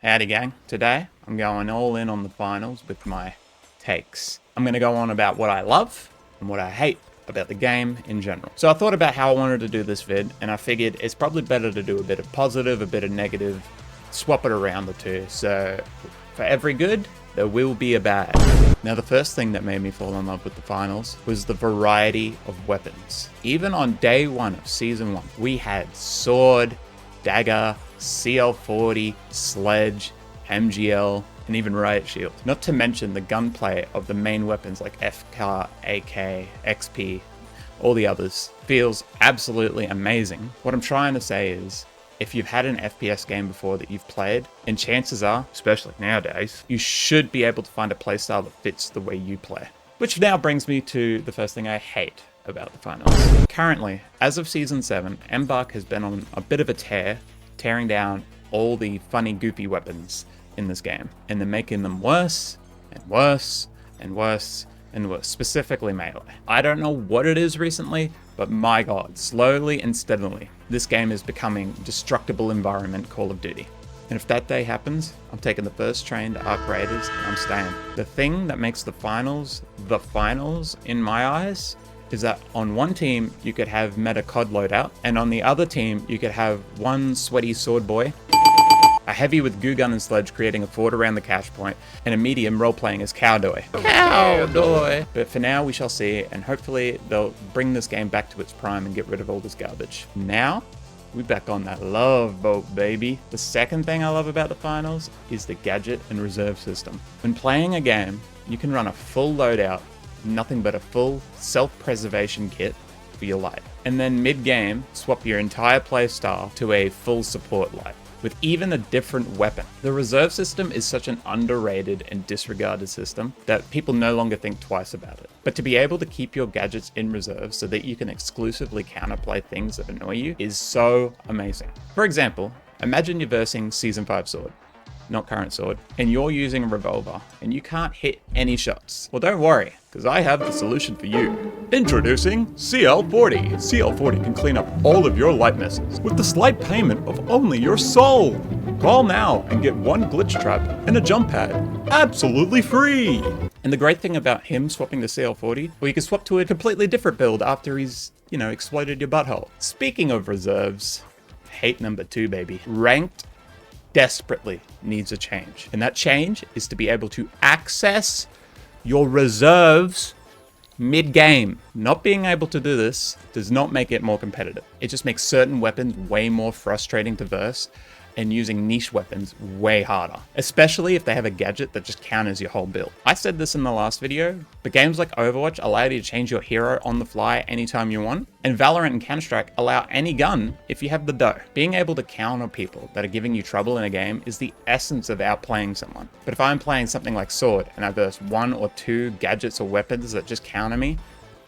Howdy gang, today I'm going all in on the finals with my takes. I'm going to go on about what I love and what I hate about the game in general. So I thought about how I wanted to do this vid, and I figured it's probably better to do a bit of positive, a bit of negative, swap it around the two. So for every good, there will be a bad. Now the first thing that made me fall in love with the finals was the variety of weapons. Even on day one of season 1, we had sword, dagger, CL40, sledge, MGL, and even riot shield. Not to mention the gunplay of the main weapons like FK, AK, XP, all the others. Feels absolutely amazing. What I'm trying to say is, if you've had an FPS game before that you've played, and chances are, especially nowadays, you should be able to find a playstyle that fits the way you play. Which now brings me to the first thing I hate about the finals. Currently, as of Season 7, Embark has been on a bit of a tear, tearing down all the funny, goofy weapons in this game. And they're making them worse, and worse, and worse, and worse, specifically melee. I don't know what it is recently, but my god, slowly and steadily, this game is becoming destructible environment Call of Duty. And if that day happens, I'm taking the first train to Arc Raiders and I'm staying. The thing that makes the finals in my eyes is that on one team you could have meta COD loadout, and on the other team you could have one sweaty sword boy, a heavy with goo gun and sledge creating a fort around the cache point, and a medium role-playing as Cowdoy. Cowdoy! But for now we shall see, and hopefully they'll bring this game back to its prime and get rid of all this garbage. Now, we're back on that love boat, baby. The second thing I love about the finals is the gadget and reserve system. When playing a game, you can run a full loadout, nothing but a full self-preservation kit for your light. And then mid-game, swap your entire playstyle to a full support light, with even a different weapon. The reserve system is such an underrated and disregarded system that people no longer think twice about it. But to be able to keep your gadgets in reserve so that you can exclusively counterplay things that annoy you is so amazing. For example, imagine you're versing Season 5 Sword, not current sword, and you're using a revolver and you can't hit any shots. Well, don't worry, because I have the solution for you. Introducing CL40. CL40 can clean up all of your light messes with the slight payment of only your soul. Call now and get one glitch trap and a jump pad absolutely free. And the great thing about him swapping to CL40, well, you can swap to a completely different build after he's, exploded your butthole. Speaking of reserves, hate number 2, baby. Ranked desperately needs a change. And that change is to be able to access your reserves mid-game. Not being able to do this does not make it more competitive. It just makes certain weapons way more frustrating to verse, and using niche weapons way harder, especially if they have a gadget that just counters your whole build. I said this in the last video, but games like Overwatch allow you to change your hero on the fly anytime you want, and Valorant and Counter-Strike allow any gun if you have the dough. Being able to counter people that are giving you trouble in a game is the essence of outplaying someone. But if I'm playing something like Sword and I verse 1 or 2 gadgets or weapons that just counter me,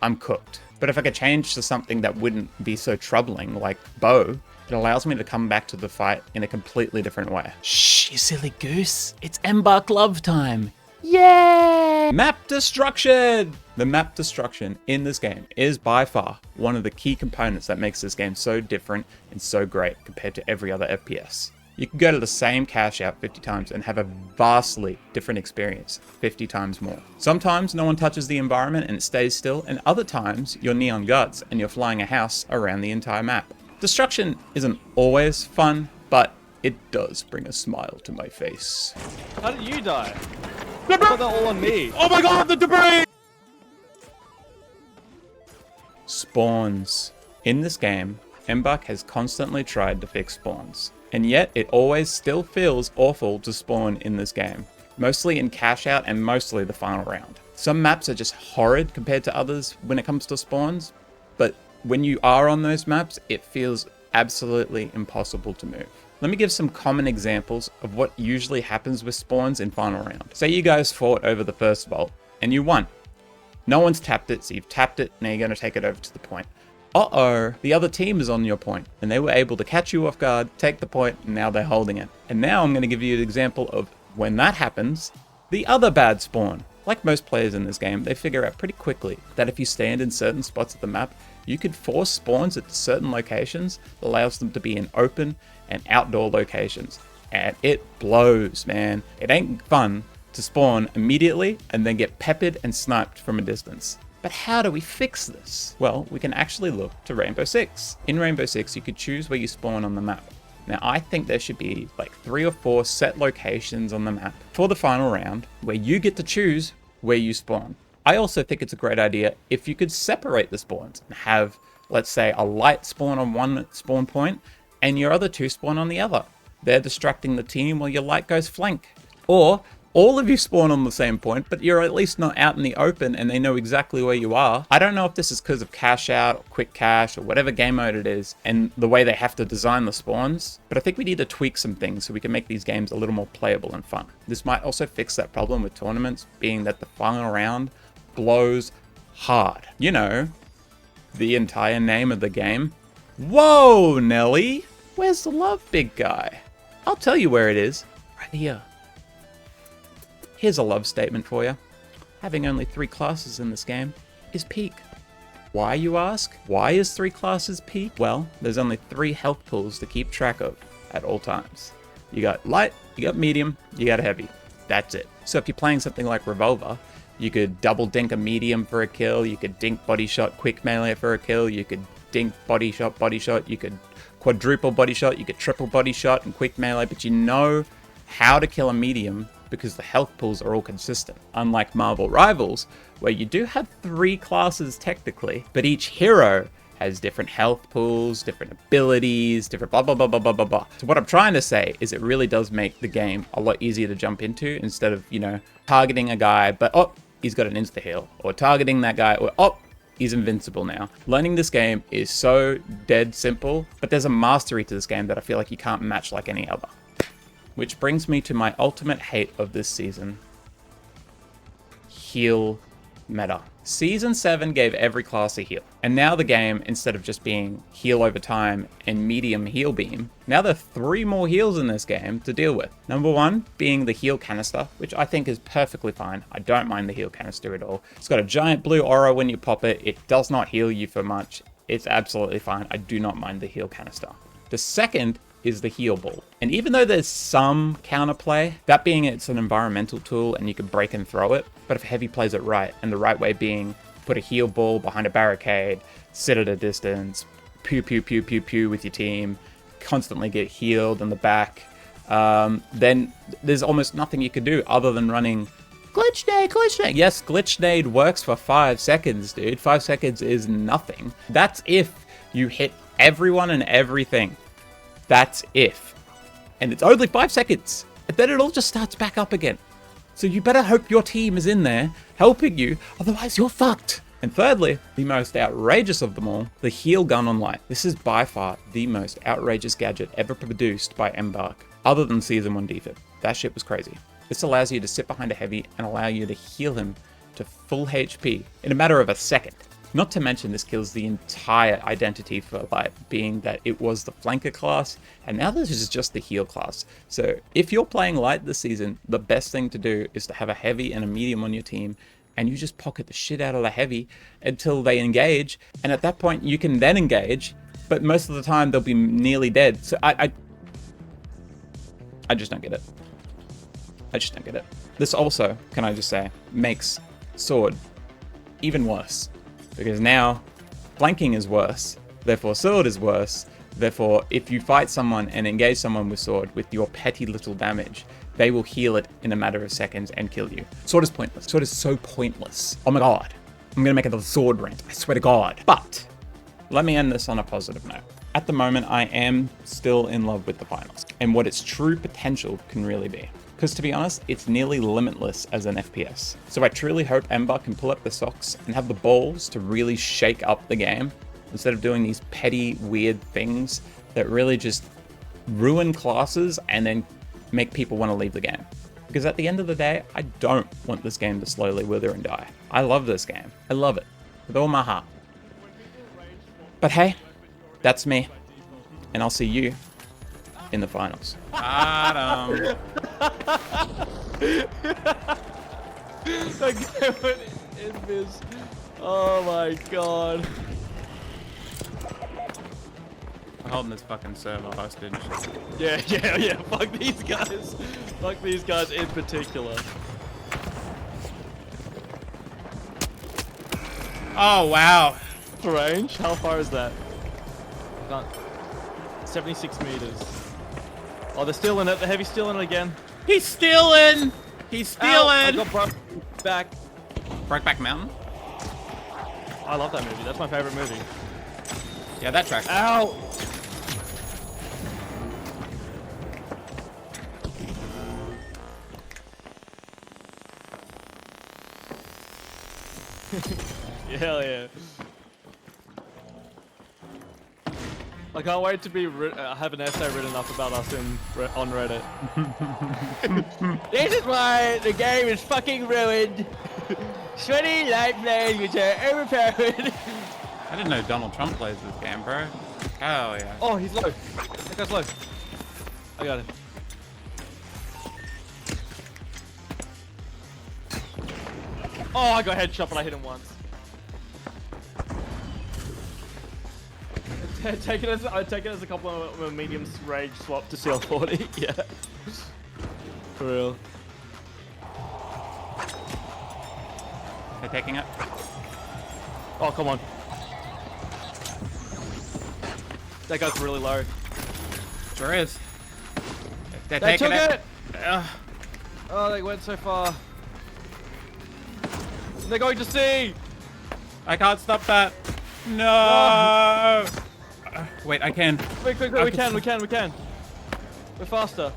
I'm cooked. But if I could change to something that wouldn't be so troubling, like Bow, it allows me to come back to the fight in a completely different way. Shh, you silly goose. It's Embark love time. Yay! Map destruction! The map destruction in this game is by far one of the key components that makes this game so different and so great compared to every other FPS. You can go to the same cache out 50 times and have a vastly different experience 50 times more. Sometimes no one touches the environment and it stays still, and other times you're neon guts and you're flying a house around the entire map. Destruction isn't always fun, but it does bring a smile to my face. How did you die? I put that all on me. Oh my god, the debris! Spawns. In this game, Embark has constantly tried to fix spawns, and yet it always still feels awful to spawn in this game. Mostly in cash out and mostly the final round. Some maps are just horrid compared to others when it comes to spawns, but when you are on those maps, it feels absolutely impossible to move. Let me give some common examples of what usually happens with spawns in final round. Say you guys fought over the first vault, and you won. No one's tapped it, so you've tapped it, now you're going to take it over to the point. Uh-oh, the other team is on your point, and they were able to catch you off guard, take the point, and now they're holding it. And now I'm going to give you an example of when that happens, the other bad spawn. Like most players in this game, they figure out pretty quickly that if you stand in certain spots of the map, you could force spawns at certain locations that allows them to be in open and outdoor locations. and it blows, man. It ain't fun to spawn immediately and then get peppered and sniped from a distance. But how do we fix this? Well, we can actually look to Rainbow Six. In Rainbow Six, you could choose where you spawn on the map. Now, I think there should be like 3 or 4 set locations on the map for the final round where you get to choose where you spawn. I also think it's a great idea if you could separate the spawns and have, let's say, a light spawn on one spawn point and your other 2 spawn on the other. They're distracting the team while your light goes flank. Or all of you spawn on the same point, but you're at least not out in the open and they know exactly where you are. I don't know if this is because of cash out or quick cache or whatever game mode it is and the way they have to design the spawns, but I think we need to tweak some things so we can make these games a little more playable and fun. This might also fix that problem with tournaments, being that the final round blows hard. You know, the entire name of the game. Whoa, Nelly! Where's the love, big guy? I'll tell you where it is. Right here. Here's a love statement for you. Having only 3 classes in this game is peak. Why, you ask? Why is 3 classes peak? Well, there's only 3 health pools to keep track of at all times. You got light, you got medium, you got heavy. That's it. So if you're playing something like Revolver, you could double dink a medium for a kill, you could dink body shot quick melee for a kill, you could dink body shot, you could quadruple body shot, you could triple body shot and quick melee, but you know how to kill a medium because the health pools are all consistent. Unlike Marvel Rivals, where you do have 3 classes technically, but each hero has different health pools, different abilities, different blah, blah, blah, blah, blah, blah, blah. So what I'm trying to say is it really does make the game a lot easier to jump into instead of, you know, targeting a guy, but oh, he's got an insta-heal, or targeting that guy, or oh, he's invincible now. Learning this game is so dead simple, but there's a mastery to this game that I feel like you can't match like any other. Which brings me to my ultimate hate of this season. Heal meta. Season 7 gave every class a heal. And now the game, instead of just being heal over time and medium heal beam, now there are 3 more heals in this game to deal with. Number 1 being the heal canister, which I think is perfectly fine. I don't mind the heal canister at all. It's got a giant blue aura when you pop it. It does not heal you for much. It's absolutely fine. I do not mind the heal canister. The second is the heal ball. And even though there's some counterplay, that being it's an environmental tool and you can break and throw it, but if Heavy plays it right, and the right way being put a heal ball behind a barricade, sit at a distance, pew pew pew pew pew with your team, constantly get healed in the back, then there's almost nothing you could do other than running glitch nade, glitch nade. Yes, glitch nade works for 5 seconds, dude. 5 seconds is nothing. That's if you hit everyone and everything. That's if. And it's only 5 seconds. And then it all just starts back up again. So you better hope your team is in there helping you, otherwise you're fucked. And thirdly, the most outrageous of them all, the heal gun on light. This is by far the most outrageous gadget ever produced by Embark, other than Season 1 defib. That shit was crazy. This allows you to sit behind a heavy and allow you to heal him to full HP in a matter of a second. Not to mention this kills the entire identity for light, being that it was the flanker class, and now this is just the heal class. So if you're playing light this season, the best thing to do is to have a heavy and a medium on your team, and you just pocket the shit out of the heavy until they engage, and at that point you can then engage, but most of the time they'll be nearly dead. So I just don't get it. I just don't get it. This also, can I just say, makes sword even worse. Because now, flanking is worse, therefore sword is worse, therefore if you fight someone and engage someone with sword with your petty little damage, they will heal it in a matter of seconds and kill you. Sword is pointless. Sword is so pointless. Oh my god. I'm gonna make another sword rant, I swear to god. But, let me end this on a positive note. At the moment, I am still in love with the finals, and what its true potential can really be. Because to be honest, it's nearly limitless as an FPS. So I truly hope Ember can pull up the socks and have the balls to really shake up the game, instead of doing these petty, weird things that really just ruin classes and then make people want to leave the game. Because at the end of the day, I don't want this game to slowly wither and die. I love this game. I love it. With all my heart. But hey, that's me. And I'll see you in the finals. The game went in this. Oh my god. holding this fucking server hostage. Yeah. Fuck these guys. Fuck these guys in particular. Oh, wow. Range? How far is that? Can't. 76 meters. Oh, they're stealing it. The heavy's stealing it again. He's stealing! He's stealing! I got broke back. Brokeback Mountain? I love that movie. That's my favorite movie. Yeah, that track. Ow! Hell yeah. I can't wait to be have an essay written up about us on Reddit. This is why the game is fucking ruined. Sweaty light players which are overpowered. I didn't know Donald Trump plays this game, bro. Hell yeah. Oh, he's low. That guy's low. I got him. Oh, I got headshot, but I hit him once. I take it as a couple of mediums rage swap to CL40. Yeah. For real. They're taking it. Oh, come on. That guy's really low. Sure is. They're They taking took it. it! Oh, they went so far. They're going to sea! I can't stop that. No. Wait, I can. Quick, we can. We're faster.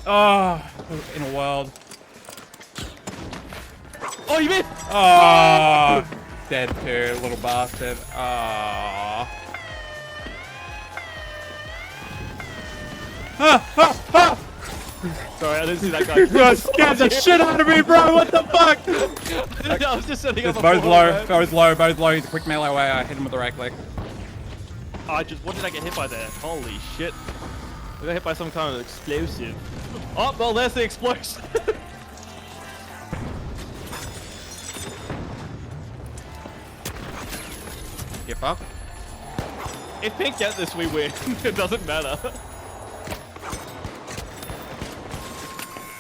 Oh, in a world. Oh, you missed! Oh, dead too, little bastard. Oh. Sorry, I didn't see that guy. You scared the shit out of me, bro. What the fuck? I was just setting up It's a both portal, low, man. both low. He's a quick melee away. I hit him with the right click. What did I get hit by there? Holy shit. I got hit by some kind of explosive. Oh, well, there's the explosion. You fuck. If Pink get this, we win. It doesn't matter.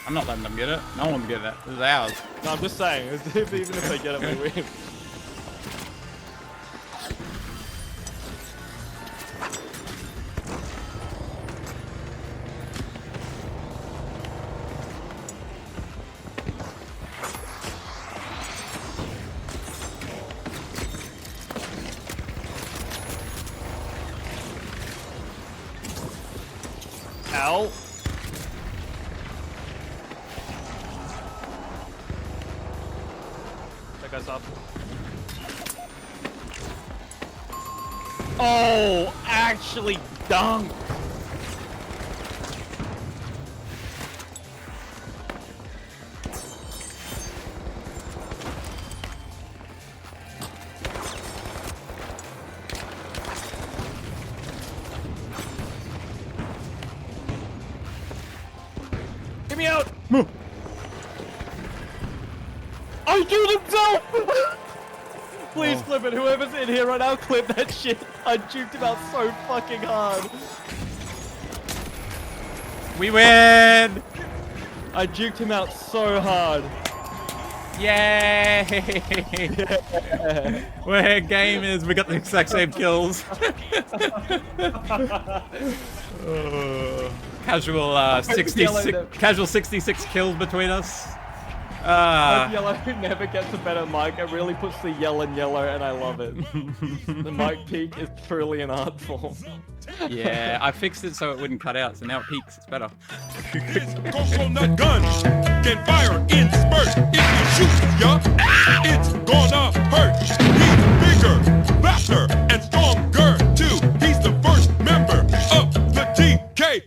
I'm not letting them get it. No one's getting it. This is ours. No, I'm just saying, even if they get it, we win. Ow. That guy's up. Oh, actually dunked. Get me out! Move. I killed himself! Please clip it. Whoever's in here right now, clip that shit. I juked him out so fucking hard. We win! I juked him out so hard. Yay! We're gamers. We got the exact same kills. Casual 66. Casual 66 kills between us. Hope Yellow never gets a better mic. It really puts the yell in yellow, and I love it. The mic peak is truly an art form. Yeah, I fixed it so it wouldn't cut out, so now it peaks. It's better. This coconut gun can fire in spurts. If you shoot, ya, it's gonna hurt. He's bigger, faster, and stronger too. He's the first member of the TK